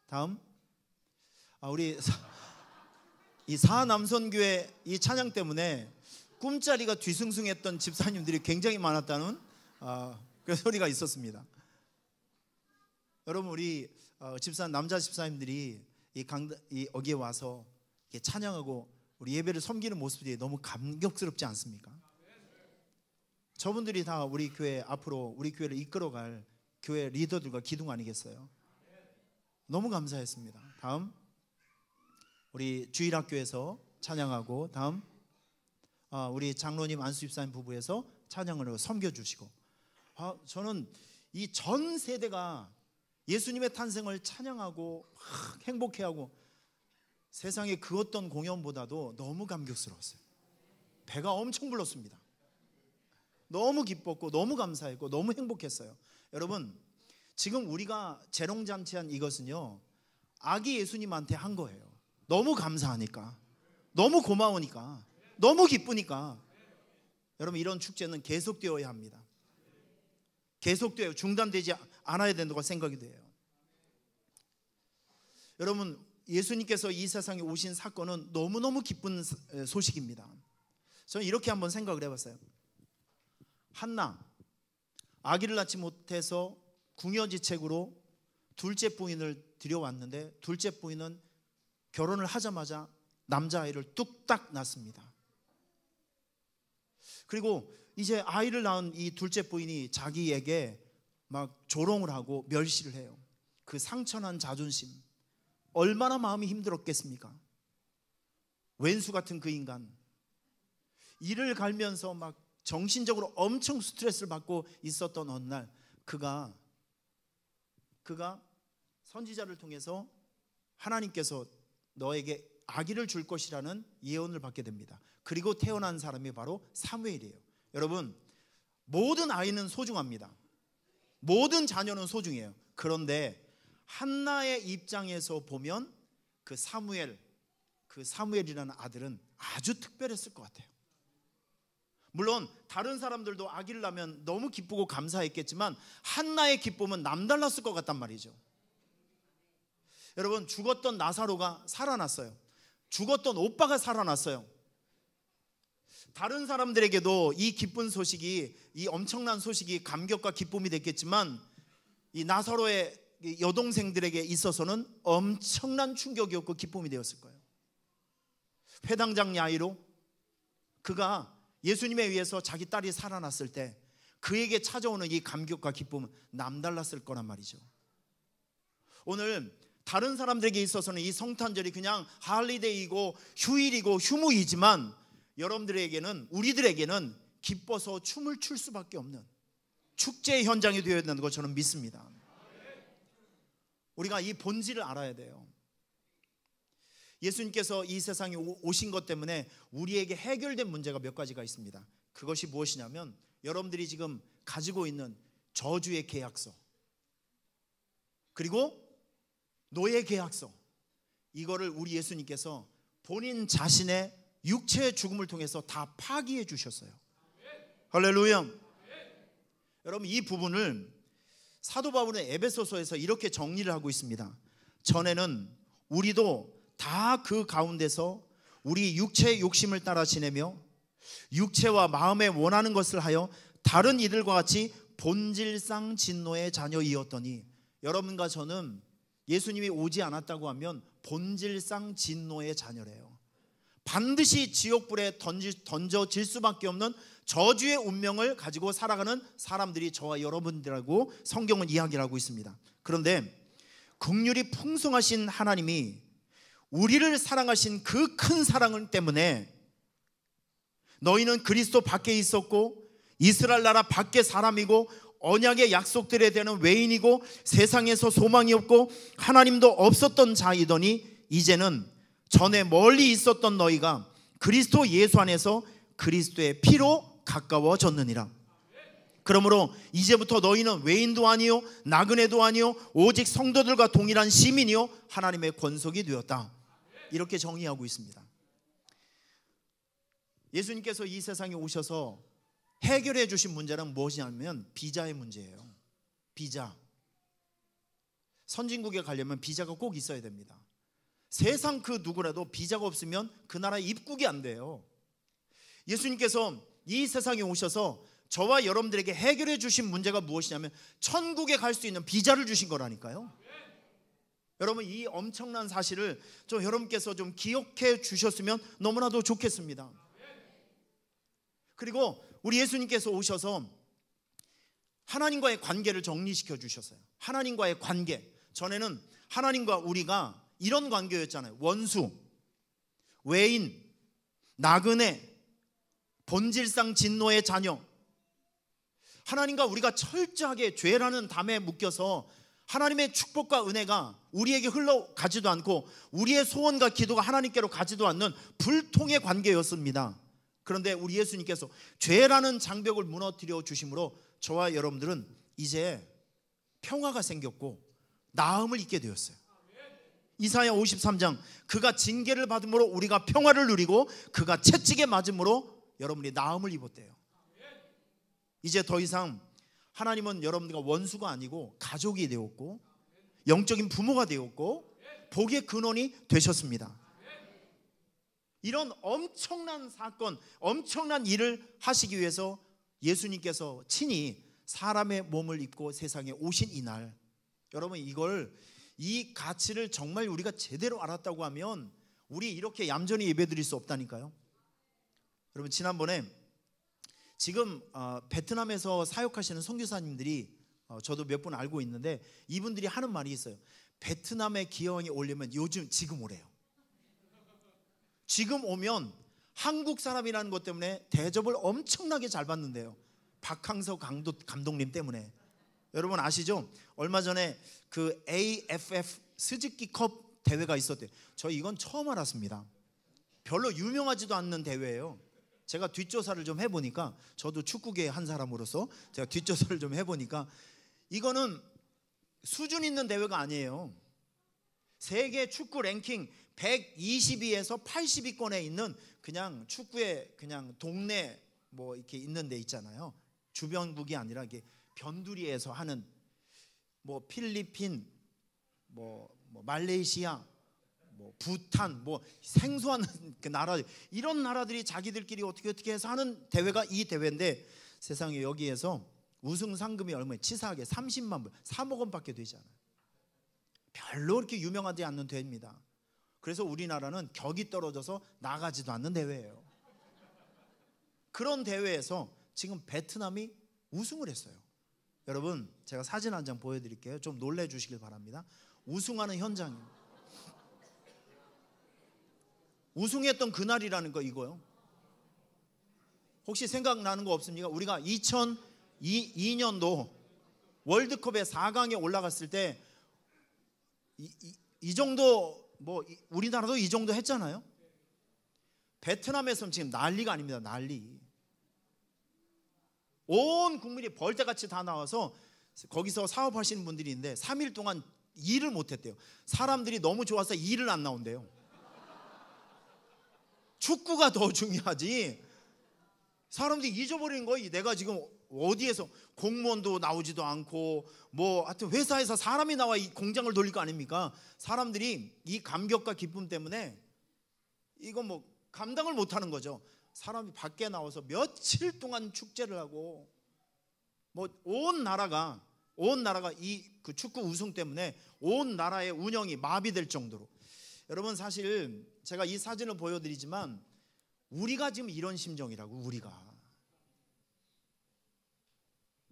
다음 우리 이 사남선교회 이 찬양 때문에 꿈자리가 뒤숭숭했던 집사님들이 굉장히 많았다는 그 소리가 있었습니다. 여러분 우리 남자 집사님들이 여기에 와서 이렇게 찬양하고 우리 예배를 섬기는 모습들이 너무 감격스럽지 않습니까? 저분들이 다 우리 교회 앞으로 우리 교회를 이끌어갈 교회 리더들과 기둥 아니겠어요? 너무 감사했습니다. 다음 우리 주일학교에서 찬양하고 다음 우리 장로님 안수집사님 부부에서 찬양을 섬겨주시고 저는 이 전 세대가 예수님의 탄생을 찬양하고 행복해하고 세상에 그 어떤 공연보다도 너무 감격스러웠어요. 배가 엄청 불렀습니다. 너무 기뻤고 너무 감사했고 너무 행복했어요. 여러분 지금 우리가 재롱잔치한 이것은요 아기 예수님한테 한 거예요. 너무 감사하니까 너무 고마우니까 너무 기쁘니까 여러분 이런 축제는 계속되어야 합니다. 계속되어야 중단되지 않아야 된다고 생각이 돼요. 여러분 예수님께서 이 세상에 오신 사건은 너무너무 기쁜 소식입니다. 저는 이렇게 한번 생각을 해봤어요. 한나 아기를 낳지 못해서 궁여지책으로 둘째 부인을 들여왔는데 둘째 부인은 결혼을 하자마자 남자아이를 뚝딱 낳습니다. 그리고 이제 아이를 낳은 이 둘째 부인이 자기에게 막 조롱을 하고 멸시를 해요. 그 상처난 자존심 얼마나 마음이 힘들었겠습니까? 왼수 같은 그 인간 이를 갈면서 막 정신적으로 엄청 스트레스를 받고 있었던 어느 날 그가 선지자를 통해서 하나님께서 너에게 아기를 줄 것이라는 예언을 받게 됩니다. 그리고 태어난 사람이 바로 사무엘이에요. 여러분 모든 아이는 소중합니다. 모든 자녀는 소중해요. 그런데 한나의 입장에서 보면 그 사무엘이라는 아들은 아주 특별했을 것 같아요. 물론 다른 사람들도 아기를 낳으면 너무 기쁘고 감사했겠지만 한나의 기쁨은 남달랐을 것 같단 말이죠. 여러분 죽었던 나사로가 살아났어요. 죽었던 오빠가 살아났어요. 다른 사람들에게도 이 기쁜 소식이 이 엄청난 소식이 감격과 기쁨이 됐겠지만 이 나사로의 여동생들에게 있어서는 엄청난 충격이었고 기쁨이 되었을 거예요. 회당장 야이로 그가 예수님에 의해서 자기 딸이 살아났을 때 그에게 찾아오는 이 감격과 기쁨은 남달랐을 거란 말이죠. 오늘 다른 사람들에게 있어서는 이 성탄절이 그냥 할리데이고 휴일이고 휴무이지만 여러분들에게는 우리들에게는 기뻐서 춤을 출 수밖에 없는 축제의 현장이 되어야 된다는 것 저는 믿습니다. 우리가 이 본질을 알아야 돼요. 예수님께서 이 세상에 오신 것 때문에 우리에게 해결된 문제가 몇 가지가 있습니다. 그것이 무엇이냐면 여러분들이 지금 가지고 있는 저주의 계약서 그리고 노예 계약서 이거를 우리 예수님께서 본인 자신의 육체의 죽음을 통해서 다 파기해 주셨어요. 할렐루야. 여러분 이 부분을 사도 바울은 에베소서에서 이렇게 정리를 하고 있습니다. 전에는 우리도 다 그 가운데서 우리 육체의 욕심을 따라 지내며 육체와 마음에 원하는 것을 하여 다른 이들과 같이 본질상 진노의 자녀이었더니 여러분과 저는 예수님이 오지 않았다고 하면 본질상 진노의 자녀래요. 반드시 지옥불에 던져질 수밖에 없는 저주의 운명을 가지고 살아가는 사람들이 저와 여러분들하고 성경은 이야기를 하고 있습니다. 그런데 긍휼이 풍성하신 하나님이 우리를 사랑하신 그 큰 사랑 때문에 너희는 그리스도 밖에 있었고 이스라엘 나라 밖의 사람이고 언약의 약속들에 대한 외인이고 세상에서 소망이 없고 하나님도 없었던 자이더니 이제는 전에 멀리 있었던 너희가 그리스도 예수 안에서 그리스도의 피로 가까워졌느니라. 그러므로 이제부터 너희는 외인도 아니요 나그네도 아니요 오직 성도들과 동일한 시민이요 하나님의 권속이 되었다. 이렇게 정의하고 있습니다. 예수님께서 이 세상에 오셔서 해결해 주신 문제는 무엇이냐면 비자의 문제예요. 비자. 선진국에 가려면 비자가 꼭 있어야 됩니다. 세상 그 누구라도 비자가 없으면 그 나라에 입국이 안 돼요. 예수님께서 이 세상에 오셔서 저와 여러분들에게 해결해 주신 문제가 무엇이냐면 천국에 갈 수 있는 비자를 주신 거라니까요. 여러분, 이 엄청난 사실을 좀 여러분께서 좀 기억해 주셨으면 너무나도 좋겠습니다. 그리고 우리 예수님께서 오셔서 하나님과의 관계를 정리시켜 주셨어요. 하나님과의 관계. 전에는 하나님과 우리가 이런 관계였잖아요. 원수, 외인, 나그네, 본질상 진노의 자녀. 하나님과 우리가 철저하게 죄라는 담에 묶여서 하나님의 축복과 은혜가 우리에게 흘러가지도 않고 우리의 소원과 기도가 하나님께로 가지도 않는 불통의 관계였습니다. 그런데 우리 예수님께서 죄라는 장벽을 무너뜨려 주심으로 저와 여러분들은 이제 평화가 생겼고 나음을 잊게 되었어요. 이사야 53장 그가 징계를 받음으로 우리가 평화를 누리고 그가 채찍에 맞음으로 여러분이 나음을 입었대요. 이제 더 이상 하나님은 여러분들과 원수가 아니고 가족이 되었고 영적인 부모가 되었고 복의 근원이 되셨습니다. 이런 엄청난 사건, 엄청난 일을 하시기 위해서 예수님께서 친히 사람의 몸을 입고 세상에 오신 이날, 여러분 이 가치를 정말 우리가 제대로 알았다고 하면 우리 이렇게 얌전히 예배드릴 수 없다니까요. 여러분, 지난번에 지금 베트남에서 사역하시는 선교사님들이 저도 몇 분 알고 있는데 이분들이 하는 말이 있어요. 베트남의 기여왕이 오려면 지금 오래요. 지금 오면 한국 사람이라는 것 때문에 대접을 엄청나게 잘 받는데요. 박항서 감독님 때문에. 여러분 아시죠? 얼마 전에 그 AFF 스즈키컵 대회가 있었대요. 저 이건 처음 알았습니다. 별로 유명하지도 않는 대회예요. 제가 뒷조사를 좀 해보니까, 저도 축구계 한 사람으로서 제가 뒷조사를 좀 해보니까 이거는 수준 있는 대회가 아니에요. 세계 축구 랭킹 122에서 80위권에 있는 그냥 축구의 그냥 동네 뭐 이렇게 있는 데 있잖아요. 주변국이 아니라 이게 변두리에서 하는 뭐 필리핀, 뭐 말레이시아, 뭐 부탄, 뭐 생소한 그 나라, 이런 나라들이 자기들끼리 어떻게 해서 하는 대회가 이 대회인데, 세상에 여기에서 우승 상금이 얼마예요? 치사하게 30만 불, 3억 원밖에 되지 않아요. 별로 그렇게 유명하지 않는 대회입니다. 그래서 우리나라는 격이 떨어져서 나가지도 않는 대회예요. 그런 대회에서 지금 베트남이 우승을 했어요. 여러분, 제가 사진 한 장 보여드릴게요. 좀 놀래주시길 바랍니다. 우승하는 현장이에요. 우승했던 그날이라는 거 이거요. 혹시 생각나는 거 없습니까? 우리가 2002년도 월드컵에 4강에 올라갔을 때 이 정도, 뭐 우리나라도 이 정도 했잖아요. 베트남에서는 지금 난리가 아닙니다. 난리. 온 국민이 벌떼같이 다 나와서 거기서 사업하시는 분들이 있는데 3일 동안 일을 못했대요. 사람들이 너무 좋아서 일을 안 나온대요. 축구가 더 중요하지. 사람들이 잊어버리는 거예요. 내가 지금 어디에서 공무원도 나오지도 않고 뭐 하여튼 회사에서 사람이 나와 이 공장을 돌릴 거 아닙니까? 사람들이 이 감격과 기쁨 때문에 이거 뭐 감당을 못하는 거죠. 사람이 밖에 나와서 며칠 동안 축제를 하고 뭐 온 나라가 이 그 축구 우승 때문에 온 나라의 운영이 마비될 정도로. 여러분, 사실 제가 이 사진을 보여드리지만 우리가 지금 이런 심정이라고.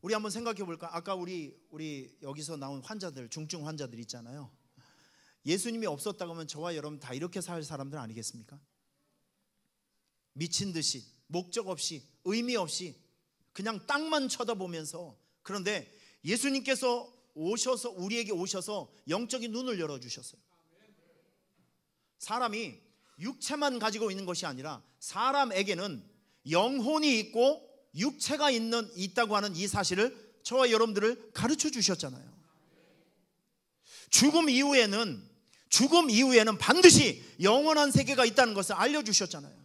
우리 한번 생각해 볼까? 아까 우리 여기서 나온 환자들, 중증 환자들 있잖아요. 예수님이 없었다고 하면 저와 여러분 다 이렇게 살 사람들 아니겠습니까? 미친 듯이, 목적 없이, 의미 없이 그냥 땅만 쳐다보면서. 그런데 예수님께서 오셔서, 우리에게 오셔서 영적인 눈을 열어주셨어요. 사람이 육체만 가지고 있는 것이 아니라 사람에게는 영혼이 있고 육체가 있다고 하는 이 사실을 저와 여러분들을 가르쳐 주셨잖아요. 죽음 이후에는 반드시 영원한 세계가 있다는 것을 알려주셨잖아요.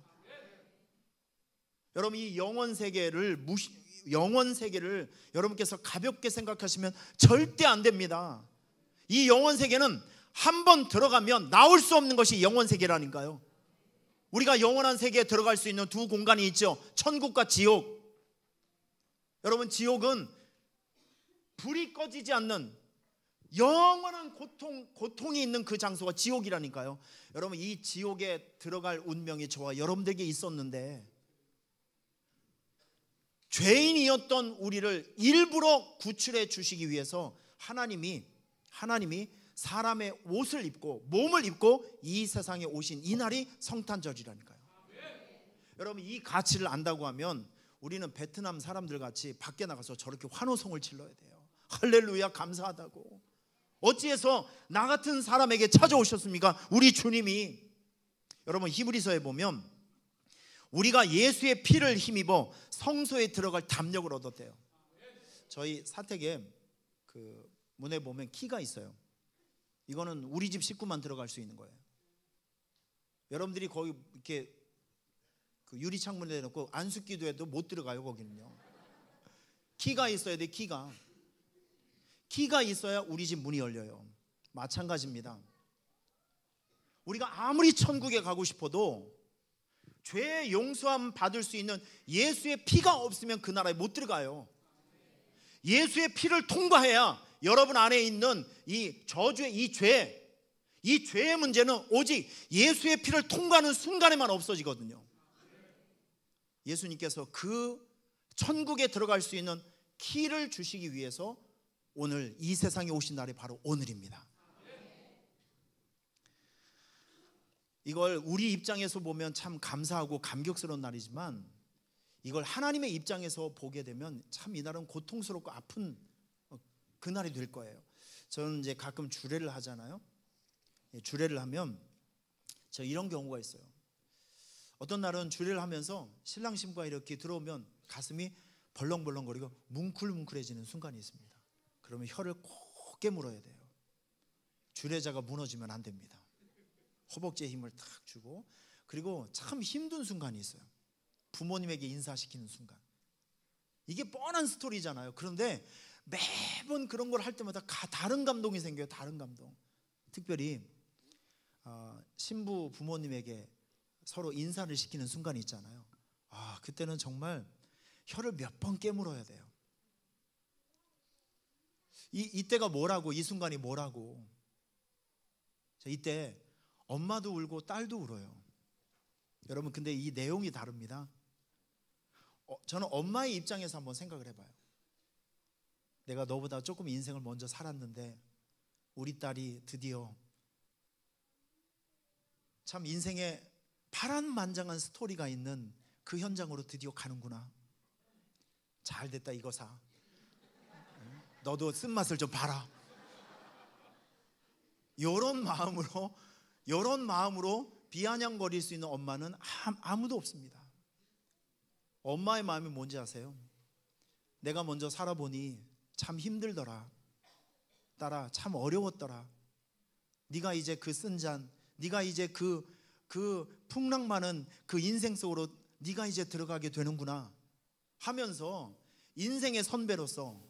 여러분, 이 영원 세계를 여러분께서 가볍게 생각하시면 절대 안 됩니다. 이 영원 세계는 한번 들어가면 나올 수 없는 것이 영원 세계라니까요. 우리가 영원한 세계에 들어갈 수 있는 두 공간이 있죠. 천국과 지옥. 여러분, 지옥은 불이 꺼지지 않는 영원한 고통이 있는 그 장소가 지옥이라니까요. 여러분, 이 지옥에 들어갈 운명이 저와 여러분들에게 있었는데 죄인이었던 우리를 일부러 구출해 주시기 위해서 하나님이 사람의 옷을 입고 몸을 입고 이 세상에 오신 이 날이 성탄절이라니까요. 여러분, 이 가치를 안다고 하면 우리는 베트남 사람들 같이 밖에 나가서 저렇게 환호성을 질러야 돼요. 할렐루야, 감사하다고. 어찌해서 나 같은 사람에게 찾아오셨습니까? 우리 주님이. 여러분, 히브리서에 보면 우리가 예수의 피를 힘입어 성소에 들어갈 담력을 얻었대요. 저희 사택에 그 문에 보면 키가 있어요. 이거는 우리 집 식구만 들어갈 수 있는 거예요. 여러분들이 거기 이렇게 그 유리 창문에 대놓고 안숫기도 해도 못 들어가요. 거기는요. 키가 있어야 돼. 키가 있어야 우리 집 문이 열려요. 마찬가지입니다. 우리가 아무리 천국에 가고 싶어도 죄 용서함 받을 수 있는 예수의 피가 없으면 그 나라에 못 들어가요. 예수의 피를 통과해야 여러분 안에 있는 이 저주의 이 죄의 문제는 오직 예수의 피를 통과하는 순간에만 없어지거든요. 예수님께서 그 천국에 들어갈 수 있는 키를 주시기 위해서 오늘 이 세상에 오신 날이 바로 오늘입니다. 이걸 우리 입장에서 보면 참 감사하고 감격스러운 날이지만 이걸 하나님의 입장에서 보게 되면 참 이 날은 고통스럽고 아픈 그 날이 될 거예요. 저는 이제 가끔 주례를 하잖아요. 주례를 하면 저 이런 경우가 있어요. 어떤 날은 주례를 하면서 신랑 신부가 이렇게 들어오면 가슴이 벌렁벌렁거리고 뭉클뭉클해지는 순간이 있습니다. 그러면 혀를 꼭 깨물어야 돼요. 주례자가 무너지면 안 됩니다. 허벅지에 힘을 탁 주고. 그리고 참 힘든 순간이 있어요. 부모님에게 인사시키는 순간. 이게 뻔한 스토리잖아요. 그런데 매번 그런 걸 할 때마다 다른 감동이 생겨요. 다른 감동. 특별히 신부 부모님에게 서로 인사를 시키는 순간이 있잖아요. 그때는 정말 혀를 몇 번 깨물어야 돼요. 이때가 뭐라고, 이 순간이 뭐라고. 이때 엄마도 울고 딸도 울어요. 여러분, 근데 이 내용이 다릅니다. 저는 엄마의 입장에서 한번 생각을 해봐요. 내가 너보다 조금 인생을 먼저 살았는데 우리 딸이 드디어 참 인생에 파란만장한 스토리가 있는 그 현장으로 드디어 가는구나. 잘 됐다 이거사. 너도 쓴맛을 좀 봐라. 이런 마음으로 비아냥거릴 수 있는 엄마는 아무도 없습니다. 엄마의 마음이 뭔지 아세요? 내가 먼저 살아보니 참 힘들더라. 딸아, 참 어려웠더라. 네가 이제 그 쓴 잔, 네가 이제 그 풍랑 많은 그 인생 속으로 네가 이제 들어가게 되는구나 하면서 인생의 선배로서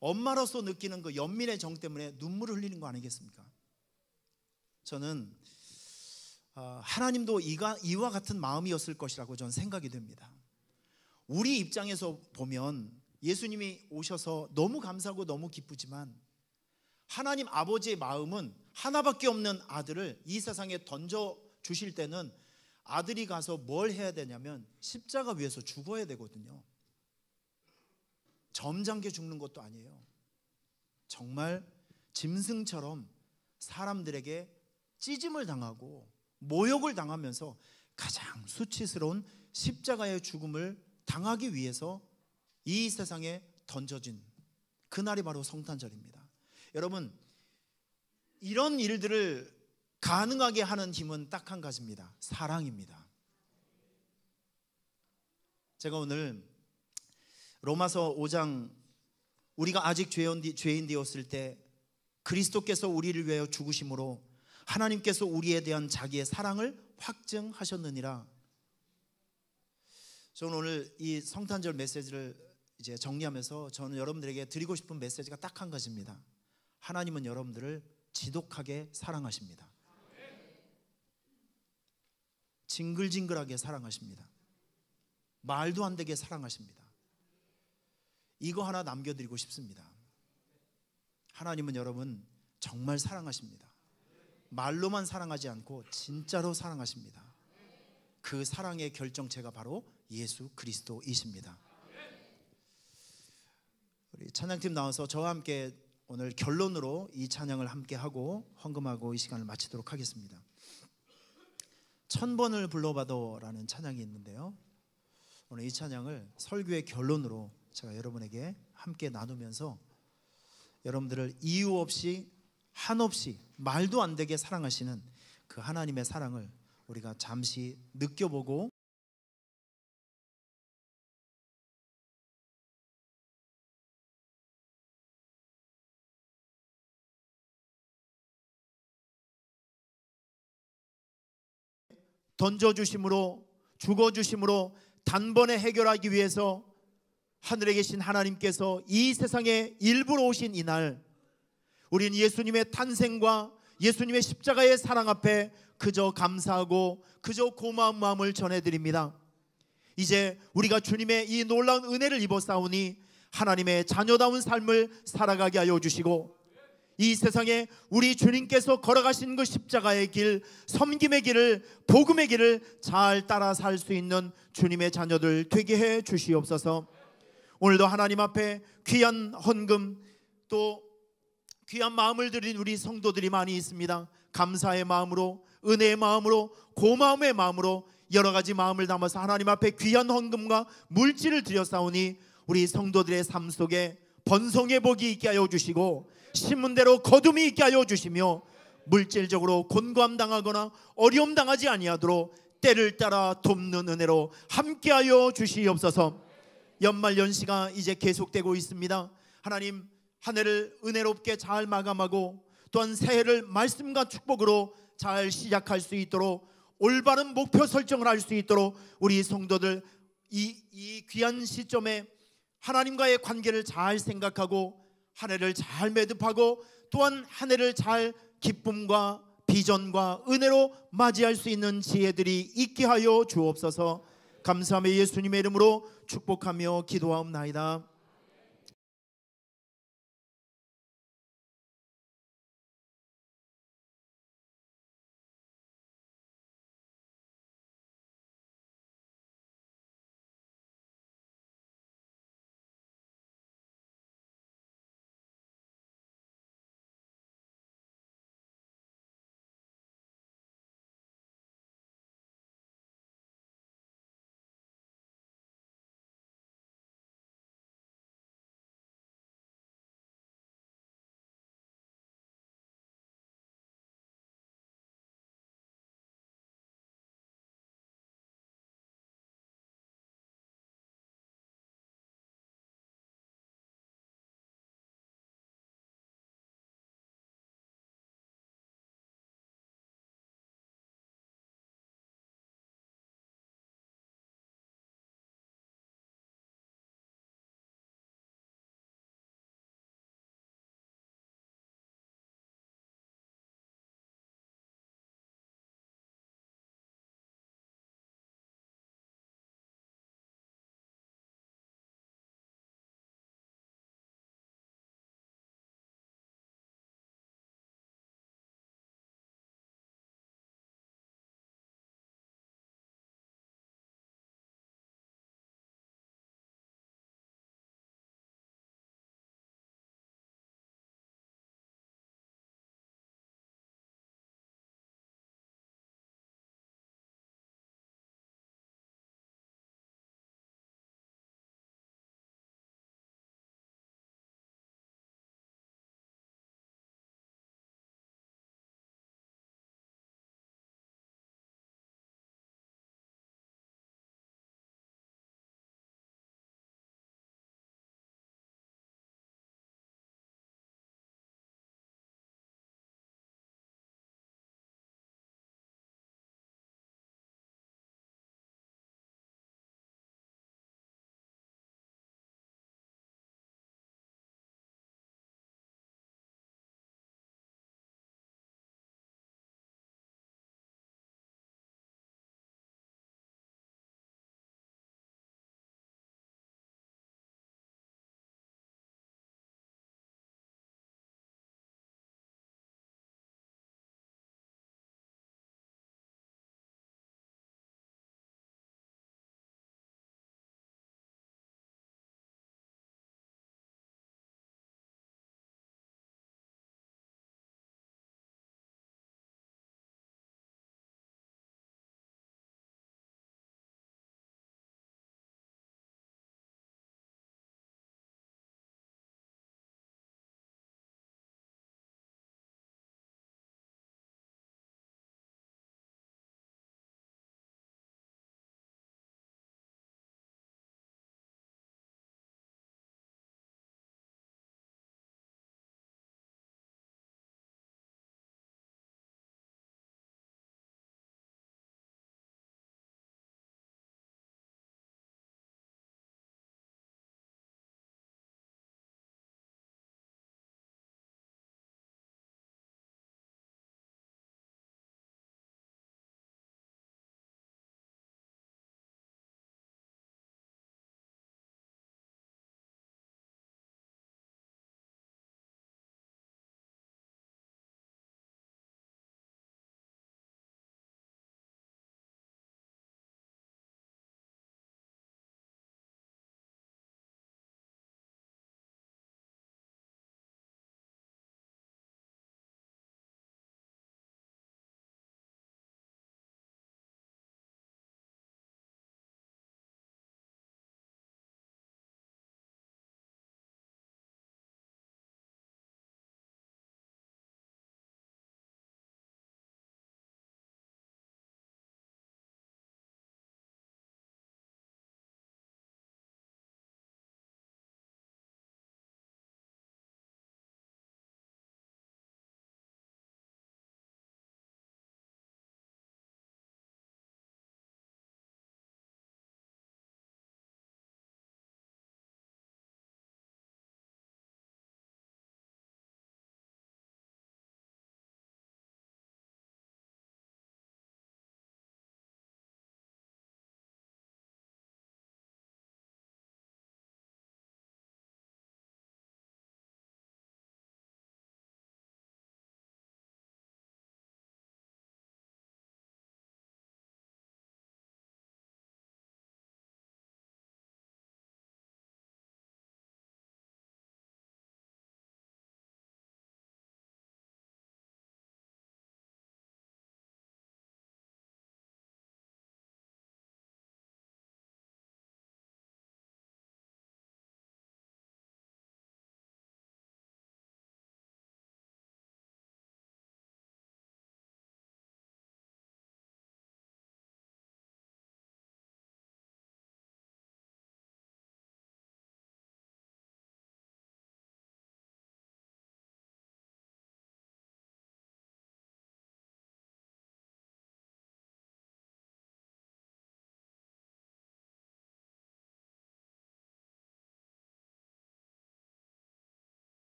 엄마로서 느끼는 그 연민의 정 때문에 눈물을 흘리는 거 아니겠습니까? 저는 하나님도 이와 같은 마음이었을 것이라고 저는 생각이 됩니다. 우리 입장에서 보면 예수님이 오셔서 너무 감사하고 너무 기쁘지만 하나님 아버지의 마음은 하나밖에 없는 아들을 이 세상에 던져 주실 때는 아들이 가서 뭘 해야 되냐면 십자가 위에서 죽어야 되거든요. 점잖게 죽는 것도 아니에요. 정말 짐승처럼 사람들에게 찢음을 당하고 모욕을 당하면서 가장 수치스러운 십자가의 죽음을 당하기 위해서 이 세상에 던져진 그날이 바로 성탄절입니다. 여러분, 이런 일들을 가능하게 하는 힘은 딱 한 가지입니다. 사랑입니다. 제가 오늘 로마서 5장, 우리가 아직 죄인 되었을 때 그리스도께서 우리를 위하여 죽으심으로 하나님께서 우리에 대한 자기의 사랑을 확증하셨느니라. 저는 오늘 이 성탄절 메시지를 이제 정리하면서 저는 여러분들에게 드리고 싶은 메시지가 딱 한 가지입니다. 하나님은 여러분들을 지독하게 사랑하십니다. 징글징글하게 사랑하십니다. 말도 안 되게 사랑하십니다. 이거 하나 남겨드리고 싶습니다. 하나님은 여러분 정말 사랑하십니다. 말로만 사랑하지 않고 진짜로 사랑하십니다. 그 사랑의 결정체가 바로 예수 그리스도이십니다. 우리 찬양팀 나와서 저와 함께 오늘 결론으로 이 찬양을 함께 하고 헌금하고 이 시간을 마치도록 하겠습니다. 1000번을 불러봐도라는 찬양이 있는데요, 오늘 이 찬양을 설교의 결론으로 제가 여러분에게 함께 나누면서 여러분들을 이유 없이 한없이 말도 안 되게 사랑하시는 그 하나님의 사랑을 우리가 잠시 느껴보고 던져주심으로 죽어주심으로 단번에 해결하기 위해서 하늘에 계신 하나님께서 이 세상에 일부러 오신 이날, 우리는 예수님의 탄생과 예수님의 십자가의 사랑 앞에 그저 감사하고 그저 고마운 마음을 전해드립니다. 이제 우리가 주님의 이 놀라운 은혜를 입었사오니 하나님의 자녀다운 삶을 살아가게 하여 주시고, 이 세상에 우리 주님께서 걸어가신 그 십자가의 길, 섬김의 길을, 복음의 길을 잘 따라 살 수 있는 주님의 자녀들 되게 해 주시옵소서. 오늘도 하나님 앞에 귀한 헌금 또 귀한 마음을 드린 우리 성도들이 많이 있습니다. 감사의 마음으로, 은혜의 마음으로, 고마움의 마음으로 여러 가지 마음을 담아서 하나님 앞에 귀한 헌금과 물질을 드렸사오니 우리 성도들의 삶 속에 번성의 복이 있게 하여 주시고 신문대로 거둠이 있게 하여 주시며 물질적으로 곤고함 당하거나 어려움 당하지 아니하도록 때를 따라 돕는 은혜로 함께하여 주시옵소서. 연말 연시가 이제 계속되고 있습니다. 하나님, 한 해를 은혜롭게 잘 마감하고 또한 새해를 말씀과 축복으로 잘 시작할 수 있도록 올바른 목표 설정을 할 수 있도록 우리 성도들 이 귀한 시점에 하나님과의 관계를 잘 생각하고 한 해를 잘 매듭하고 또한 한 해를 잘 기쁨과 비전과 은혜로 맞이할 수 있는 지혜들이 있게 하여 주옵소서. 감사하며 예수님의 이름으로 축복하며 기도하옵나이다.